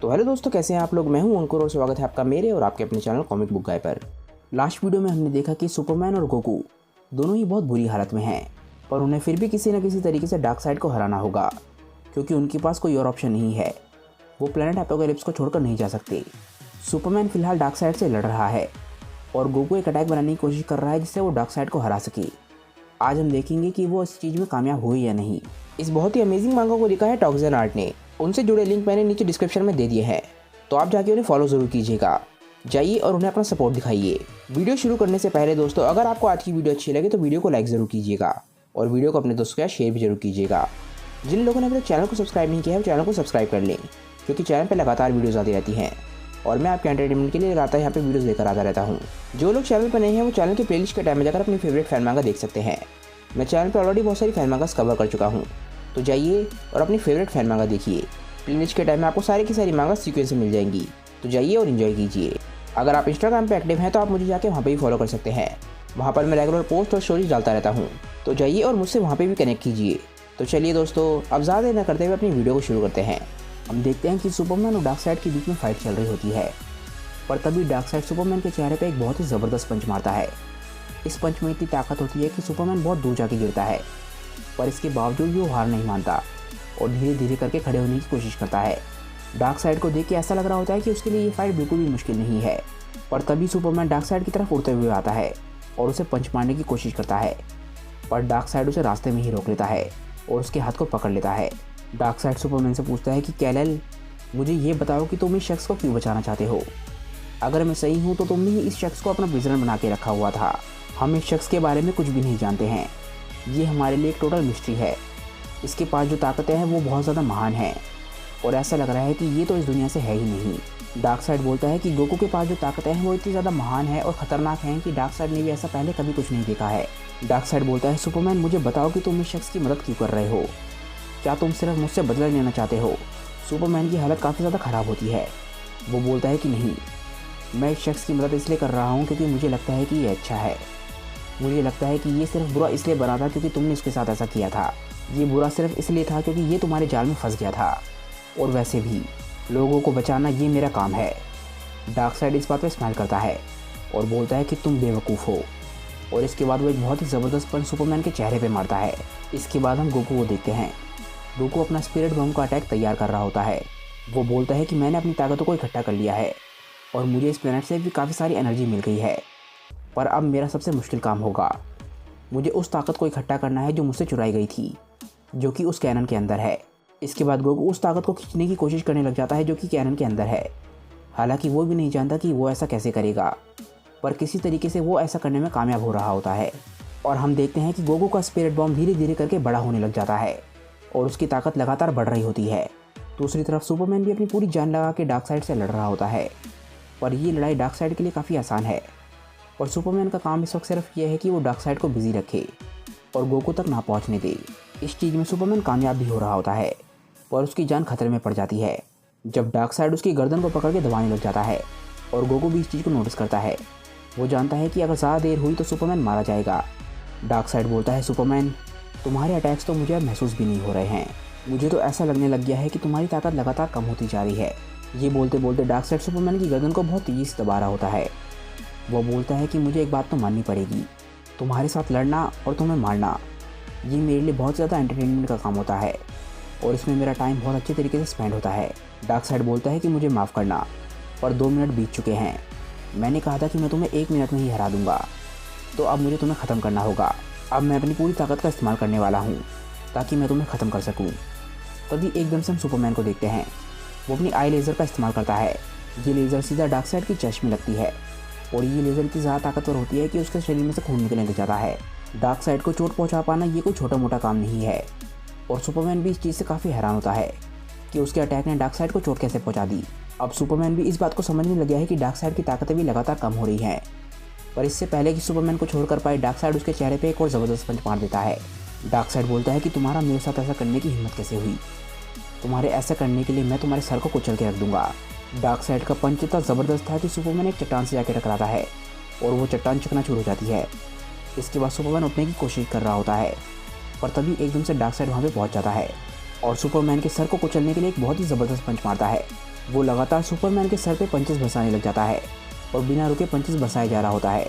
तो हेलो दोस्तों, कैसे हैं आप लोग। मैं हूं अंकुर और स्वागत है आपका मेरे और आपके अपने चैनल कॉमिक बुक गाय पर। लास्ट वीडियो में हमने देखा कि सुपरमैन और गोकू दोनों ही बहुत बुरी हालत में हैं, पर उन्हें फिर भी किसी न किसी तरीके से डार्कसाइड को हराना होगा, क्योंकि उनके पास कोई और ऑप्शन नहीं है। वो प्लैनेट एपोकैलिप्स को छोड़कर नहीं जा सकते। सुपरमैन फिलहाल डार्कसाइड से लड़ रहा है और गोकू एक अटैक बनाने की कोशिश कर रहा है जिससे वो डार्कसाइड को हरा सके। आज हम देखेंगे कि वो इस चीज़ में कामयाब हुई या नहीं। इस बहुत ही अमेजिंग मांगा को लिखा है टॉक्सन आर्ट ने। उनसे जुड़े लिंक मैंने नीचे डिस्क्रिप्शन में दे दिए हैं, तो आप जाके उन्हें फॉलो ज़रूर कीजिएगा। जाइए और उन्हें अपना सपोर्ट दिखाइए। वीडियो शुरू करने से पहले दोस्तों, अगर आपको आज की वीडियो अच्छी लगे तो वीडियो को लाइक ज़रूर कीजिएगा और वीडियो को अपने दोस्तों के साथ शेयर भी जरूर कीजिएगा। जिन लोगों ने अभी तक चैनल को सब्सक्राइब नहीं किया है वो चैनल को सब्सक्राइब कर लें, क्योंकि चैनल पर लगातार वीडियोज़ आती रहती हैं और मैं आपके एंटरटेनमेंट के लिए लगातार यहाँ पे वीडियोज़ लेकर आता रहता हूँ। जो लोग चैनल पर नहीं हैं वो चैनल के प्लेलिस्ट के टाइम में जाकर अपनी फेवरेट फैन मांगा देख सकते हैं। मैं चैनल पर ऑलरेडी बहुत सारी फैन मांगास कवर कर चुका हूँ, तो जाइए और अपनी फेवरेट फैन मांगा देखिए। प्लेलिस्ट के टाइम में आपको सारी की सारी मांगा सीक्वेंस से मिल जाएंगी, तो जाइए और इन्जॉय कीजिए। अगर आप इंस्टाग्राम पे एक्टिव हैं तो आप मुझे जाके वहाँ पे भी फॉलो कर सकते हैं। वहाँ पर मैं रेगुलर पोस्ट और स्टोरीज डालता रहता हूँ, तो जाइए और मुझसे वहाँ पे भी कनेक्ट कीजिए। तो चलिए दोस्तों, अब ज़्यादा देर न करते हुए अपनी वीडियो को शुरू करते हैं। हम देखते हैं कि सुपरमैन और डार्कसाइड के बीच में फाइट चल रही होती है, पर तभी डार्कसाइड सुपरमैन के चेहरे पर एक बहुत ही ज़बरदस्त पंच मारता है। इस पंच में इतनी ताकत होती है कि सुपरमैन बहुत दूर जाके गिरता है, पर इसके बावजूद भी वो हार नहीं मानता और धीरे धीरे करके खड़े होने की कोशिश करता है। डार्कसाइड को देख के ऐसा लग रहा होता है कि उसके लिए ये फाइट बिल्कुल भी मुश्किल नहीं है, पर तभी सुपरमैन डार्कसाइड की तरफ उड़ते हुए आता है और उसे पंच मारने की कोशिश करता है, पर डार्कसाइड उसे रास्ते में ही रोक लेता है और उसके हाथ को पकड़ लेता है। डार्कसाइड सुपरमैन से पूछता है कि कैल, मुझे ये बताओ कि तुम इस शख्स को क्यों बचाना चाहते हो। अगर मैं सही हूँ तो तुमने ही इस शख्स को अपना प्रिजनर बना के रखा हुआ था। हम इस शख्स के बारे में कुछ भी नहीं जानते हैं। ये हमारे लिए एक टोटल मिस्ट्री है। इसके पास जो ताकतें हैं वो बहुत ज़्यादा महान है और ऐसा लग रहा है कि ये तो इस दुनिया से है ही नहीं। डार्कसाइड बोलता है कि गोकू के पास जो ताकतें हैं वो इतनी ज़्यादा महान है और ख़तरनाक हैं कि डार्कसाइड ने भी ऐसा पहले कभी कुछ नहीं देखा है। डार्कसाइड बोलता है, सुपरमैन मुझे बताओ कि तुम इस शख्स की मदद क्यों कर रहे हो। क्या तुम सिर्फ मुझसे बदला लेना चाहते हो। सुपरमैन की हालत काफ़ी ज़्यादा ख़राब होती है। वो बोलता है कि नहीं, मैं इस शख्स की मदद इसलिए कर रहा हूँ क्योंकि मुझे लगता है कि ये अच्छा है। मुझे लगता है कि ये सिर्फ बुरा इसलिए बना था क्योंकि तुमने इसके साथ ऐसा किया था। ये बुरा सिर्फ इसलिए था क्योंकि ये तुम्हारे जाल में फंस गया था, और वैसे भी लोगों को बचाना ये मेरा काम है। डार्कसाइड इस बात पर स्माइल करता है और बोलता है कि तुम बेवकूफ़ हो, और इसके बाद वो एक बहुत ही ज़बरदस्त पंच सुपरमैन के चेहरे पे मारता है। इसके बाद हम गोकू को देखते हैं। गोकू अपना स्पिरिट बम का अटैक तैयार कर रहा होता है। वो बोलता है कि मैंने अपनी ताकतों को इकट्ठा कर लिया है और मुझे इस प्लेनेट से भी काफ़ी सारी एनर्जी मिल गई है, पर अब मेरा सबसे मुश्किल काम होगा। मुझे उस ताकत को इकट्ठा करना है जो मुझसे चुराई गई थी, जो कि उस कैनन के अंदर है। इसके बाद गोकू उस ताकत को खींचने की कोशिश करने लग जाता है जो कि कैनन के अंदर है। हालांकि वो भी नहीं जानता कि वो ऐसा कैसे करेगा, पर किसी तरीके से वो ऐसा करने में कामयाब हो रहा होता है। और हम देखते हैं कि गोकू का स्पिरिट बॉम्ब धीरे धीरे करके बड़ा होने लग जाता है और उसकी ताकत लगातार बढ़ रही होती है। दूसरी तरफ सुपरमैन भी अपनी पूरी जान लगा के डार्कसाइड से लड़ रहा होता है, पर ये लड़ाई डार्कसाइड के लिए काफ़ी आसान है और सुपरमैन का काम इस वक्त सिर्फ ये है कि वो डार्कसाइड को बिजी रखे और गोकू तक ना पहुंचने दे। इस चीज़ में सुपरमैन कामयाब भी हो रहा होता है, पर उसकी जान खतरे में पड़ जाती है जब डार्कसाइड उसकी गर्दन को पकड़ के दबाने लग जाता है और गोकू भी इस चीज़ को नोटिस करता है। वो जानता है कि अगर ज़्यादा देर हुई तो सुपरमैन मारा जाएगा। डार्कसाइड बोलता है, सुपरमैन तुम्हारे अटैक्स तो मुझे अब महसूस भी नहीं हो रहे हैं। मुझे तो ऐसा लगने लग गया है कि तुम्हारी ताकत लगातार कम होती जा रही है। ये बोलते बोलते डार्कसाइड सुपरमैन की गर्दन को बहुत तेज़ी से दबा रहा होता है। वो बोलता है कि मुझे एक बात तो माननी पड़ेगी, तुम्हारे साथ लड़ना और तुम्हें मारना ये मेरे लिए बहुत ज़्यादा एंटरटेनमेंट का काम होता है और इसमें मेरा टाइम बहुत अच्छे तरीके से स्पेंड होता है। डार्कसाइड बोलता है कि मुझे माफ़ करना, पर 2 मिनट बीत चुके हैं। मैंने कहा था कि मैं तुम्हें 1 मिनट में ही हरा दूंगा, तो अब मुझे तुम्हें ख़त्म करना होगा। अब मैं अपनी पूरी ताकत का इस्तेमाल करने वाला हूँ ताकि मैं तुम्हें ख़त्म कर सकूँ। तभी एकदम से हम सुपरमैन को देखते हैं। वो अपनी आई लेज़र का इस्तेमाल करता है। ये लेज़र सीधा डार्कसाइड की चेस्ट में लगती है और ये लेज़र इतनी ज़्यादा ताकतवर होती है कि उसके शरीर में से खून निकलने लग जाता है। डार्कसाइड को चोट पहुंचा पाना ये कोई छोटा मोटा काम नहीं है और सुपरमैन भी इस चीज़ से काफ़ी हैरान होता है कि उसके अटैक ने डार्कसाइड को चोट कैसे पहुंचा दी। अब सुपरमैन भी इस बात को समझने लग गया है कि डार्कसाइड की ताकतें भी लगातार कम हो रही हैं, पर इससे पहले कि सुपरमैन को छोड़ कर पाए डार्कसाइड उसके चेहरे पर एक और ज़बरदस्त पंच मार देता है। डार्कसाइड बोलता है कि तुम्हारा मेरे साथ ऐसा करने की हिम्मत कैसे हुई। तुम्हारे ऐसा करने के लिए मैं तुम्हारे सर को कुचल के रख दूंगा। डार्कसाइड का पंच इतना ज़बरदस्त था कि सुपरमैन एक चट्टान से जाकर टकराता है और वो चट्टान चकनाचूर हो जाती है। इसके बाद सुपरमैन उठने की कोशिश कर रहा होता है, पर तभी एकदम से डार्कसाइड वहाँ पे पहुँच जाता है और सुपरमैन के सर को कुचलने के लिए एक बहुत ही ज़बरदस्त पंच मारता है। वो लगातार सुपरमैन के सर पे पंचेस बरसाने लग जाता है और बिना रुके पंचेस बरसाया जा रहा होता है।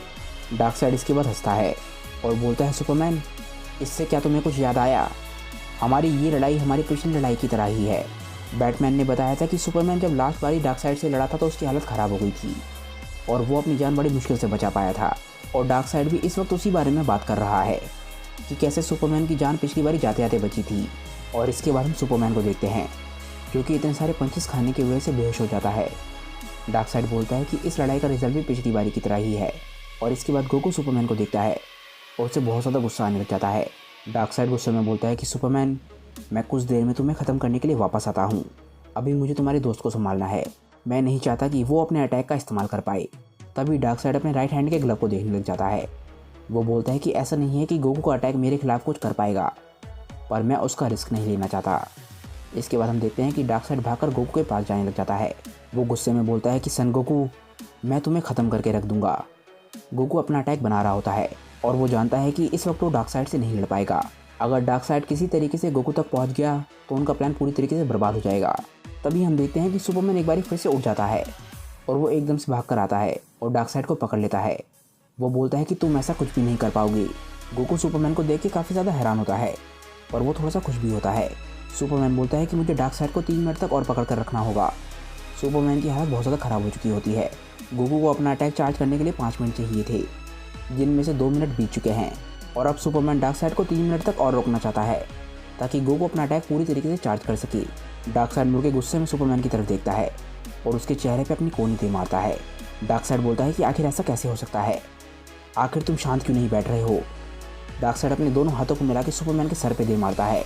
डार्कसाइड इसके बाद हंसता है और बोलता है, सुपरमैन इससे क्या तुम्हें कुछ याद आया? हमारी ये लड़ाई हमारी पिछली लड़ाई की तरह ही है। बैटमैन ने बताया था कि सुपरमैन जब लास्ट बारी डार्कसाइड से लड़ा था तो उसकी हालत ख़राब हो गई थी और वो अपनी जान बड़ी मुश्किल से बचा पाया था। और डार्कसाइड भी इस वक्त उसी बारे में बात कर रहा है कि कैसे सुपरमैन की जान पिछली बारी जाते जाते बची थी। और इसके बाद हम सुपरमैन को देखते हैं जो कि इतने सारे पंचेस खाने की वजह से बेहोश हो जाता है। डार्कसाइड बोलता है कि इस लड़ाई का रिजल्ट भी पिछली बारी की तरह ही है। और इसके बाद गोकू सुपरमैन को देखता है और उसे बहुत ज़्यादा गुस्सा आने लग जाता है। डार्कसाइड गुस्से में बोलता है कि सुपरमैन, मैं कुछ देर में तुम्हें ख़त्म करने के लिए वापस आता हूँ। अभी मुझे तुम्हारे दोस्त को संभालना है। मैं नहीं चाहता कि वो अपने अटैक का इस्तेमाल कर पाए। तभी डार्कसाइड अपने राइट हैंड के ग्लव को देखने लग जाता है। वो बोलता है कि ऐसा नहीं है कि गोकू का अटैक मेरे खिलाफ कुछ कर पाएगा, पर मैं उसका रिस्क नहीं लेना चाहता। इसके बाद हम देखते हैं कि डार्कसाइड भागकर गोकू के पास जाने लग जाता है। वो गुस्से में बोलता है कि सन गोकू, मैं तुम्हें ख़त्म करके रख दूंगा। गोकू अपना अटैक बना रहा होता है और वो जानता है कि इस वक्त वो डार्कसाइड से नहीं लड़ पाएगा। अगर डार्कसाइड किसी तरीके से गोकू तक पहुंच गया तो उनका प्लान पूरी तरीके से बर्बाद हो जाएगा। तभी हम देखते हैं कि सुपरमैन एक बार फिर से उठ जाता है और वो एकदम से भाग कर आता है और डार्कसाइड को पकड़ लेता है। वो बोलता है कि तुम ऐसा कुछ भी नहीं कर पाओगे। गोकू सुपरमैन को देख के काफ़ी ज़्यादा हैरान होता है और वो थोड़ा सा खुश भी होता है। सुपरमैन बोलता है कि मुझे डार्कसाइड को 3 मिनट तक और पकड़ कर रखना होगा। सुपरमैन की हालत बहुत ज़्यादा ख़राब हो चुकी होती है। गोकू को अपना अटैक चार्ज करने के लिए 5 मिनट चाहिए थे, जिनमें से 2 मिनट बीत चुके हैं और अब सुपरमैन डार्कसाइड को 3 मिनट तक और रोकना चाहता है ताकि गोकू अपना अटैक पूरी तरीके से चार्ज कर सके। डार्कसाइड मुड़ के गुस्से में सुपरमैन की तरफ देखता है और उसके चेहरे पे अपनी कोनी दे मारता है। डार्कसाइड बोलता है कि आखिर ऐसा कैसे हो सकता है? आखिर तुम शांत क्यों नहीं बैठ रहे हो? डार्कसाइड अपने दोनों हाथों को मिला के सुपरमैन के सर पे दे मारता है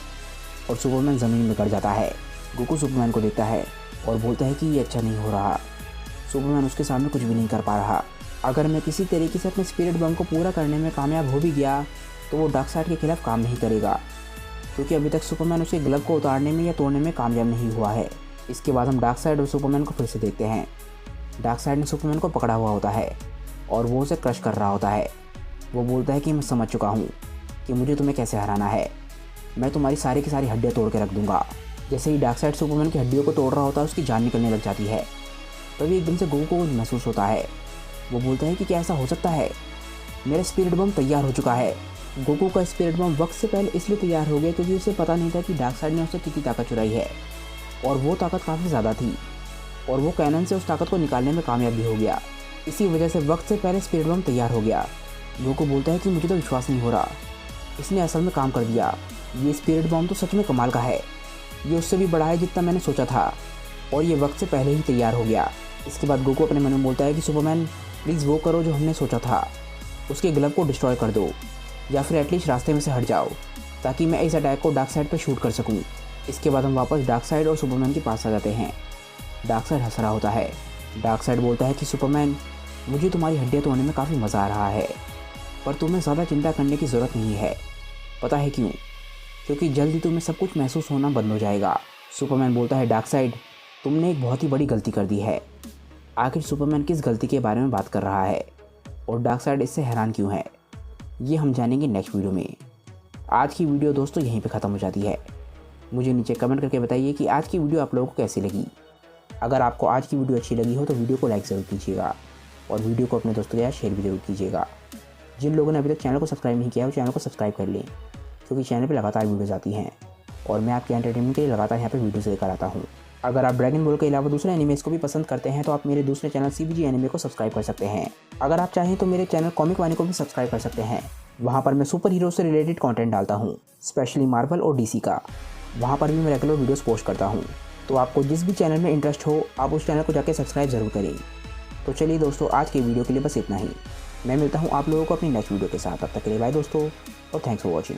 और सुपरमैन ज़मीन में गिर जाता है। गोकू सुपरमैन को देखता है और बोलता है कि ये अच्छा नहीं हो रहा। सुपरमैन उसके सामने कुछ भी नहीं कर पा रहा। अगर मैं किसी तरीके से अपने स्पिरिट बम को पूरा करने में कामयाब हो भी गया तो वो डार्कसाइड के खिलाफ काम नहीं करेगा, क्योंकि अभी तक सुपरमैन उसे ग्लव को उतारने में या तोड़ने में कामयाब नहीं हुआ है। इसके बाद हम डार्कसाइड और सुपरमैन को फिर से देखते हैं। डार्कसाइड ने सुपरमैन को पकड़ा हुआ होता है और वो उसे क्रश कर रहा होता है। वो बोलता है कि मैं समझ चुका हूँ कि मुझे तुम्हें कैसे हराना है। मैं तुम्हारी सारी की सारी हड्डियाँ तोड़ के रख दूंगा। जैसे ही डार्कसाइड सुपरमैन की हड्डियों को तोड़ रहा होता है उसकी जान निकलने लग जाती है। तभी एकदम से गोकू को महसूस होता है। वो बोलता है कि क्या ऐसा हो सकता है? मेरा स्पिरिट बम तैयार हो चुका है। गोकू का स्पिरिट बम वक्त से पहले इसलिए तैयार हो गया क्योंकि उसे पता नहीं था कि डार्कसाइड ने उससे कितनी ताकत चुराई है और वो ताकत काफ़ी ज़्यादा थी और वो कैनन से उस ताकत को निकालने में कामयाब भी हो गया। इसी वजह से वक्त से पहले स्पिरिट बम तैयार हो गया। गोकू बोलता है कि मुझे तो विश्वास नहीं हो रहा, इसने असल में काम कर दिया। ये स्पिरिट बम तो सच में कमाल का है। ये उससे भी बड़ा है जितना मैंने सोचा था और ये वक्त से पहले ही तैयार हो गया। इसके बाद गोकू अपने मन में बोलता है कि सुपरमैन प्लीज़ वो करो जो हमने सोचा था, उसके ग्लव को डिस्ट्रॉय कर दो या फिर एटलीस्ट रास्ते में से हट जाओ ताकि मैं इस अटैक को डार्कसाइड पर शूट कर सकूं। इसके बाद हम वापस डार्कसाइड और सुपरमैन के पास आ जाते हैं। डार्कसाइड हंस रहा होता है। डार्कसाइड बोलता है कि सुपरमैन, मुझे तुम्हारी हड्डियाँ तोड़ने में काफ़ी मज़ा आ रहा है, पर तुम्हें ज़्यादा चिंता करने की ज़रूरत नहीं है। पता है क्यों? क्योंकि जल्दी तुम्हें सब कुछ महसूस होना बंद हो जाएगा। सुपरमैन बोलता है, डार्कसाइड तुमने एक बहुत ही बड़ी गलती कर दी है। आखिर सुपरमैन किस गलती के बारे में बात कर रहा है और डार्कसाइड इससे हैरान क्यों है, ये हम जानेंगे नेक्स्ट वीडियो में। आज की वीडियो दोस्तों यहीं पे ख़त्म हो जाती है। मुझे नीचे कमेंट करके बताइए कि आज की वीडियो आप लोगों को कैसी लगी। अगर आपको आज की वीडियो अच्छी लगी हो तो वीडियो को लाइक ज़रूर कीजिएगा और वीडियो को अपने दोस्तों के साथ शेयर भी जरूर कीजिएगा। जिन लोगों ने अभी तक चैनल को सब्सक्राइब नहीं किया है वो चैनल को सब्सक्राइब कर लें, क्योंकि चैनल पर लगातार वीडियोज़ आती हैं और मैं आपके एंटरटेनमेंट के लिए लगातार यहाँ पर वीडियोज़ लेकर आता हूँ। अगर आप ड्रैगन बॉल के अलावा दूसरे एनिमेस को भी पसंद करते हैं तो आप मेरे दूसरे चैनल CBG एनिमे को सब्सक्राइब कर सकते हैं। अगर आप चाहें तो मेरे चैनल कॉमिक वानी को भी सब्सक्राइब कर सकते हैं। वहाँ पर मैं सुपर हीरो से रिलेटेड कंटेंट डालता हूँ, स्पेशली मार्वल और DC का। वहाँ पर भी मैं रेगुलर वीडियोस पोस्ट करता हूँ। तो आपको जिस भी चैनल में इंटरेस्ट हो आप उस चैनल को जाके सब्सक्राइब ज़रूर करें। तो चलिए दोस्तों, आज की वीडियो के लिए बस इतना ही। मैं मिलता हूँ आप लोगों को अपनी नेक्स्ट वीडियो के साथ। तब तक के लिए बाय दोस्तों और थैंक्स फॉर वॉचिंग।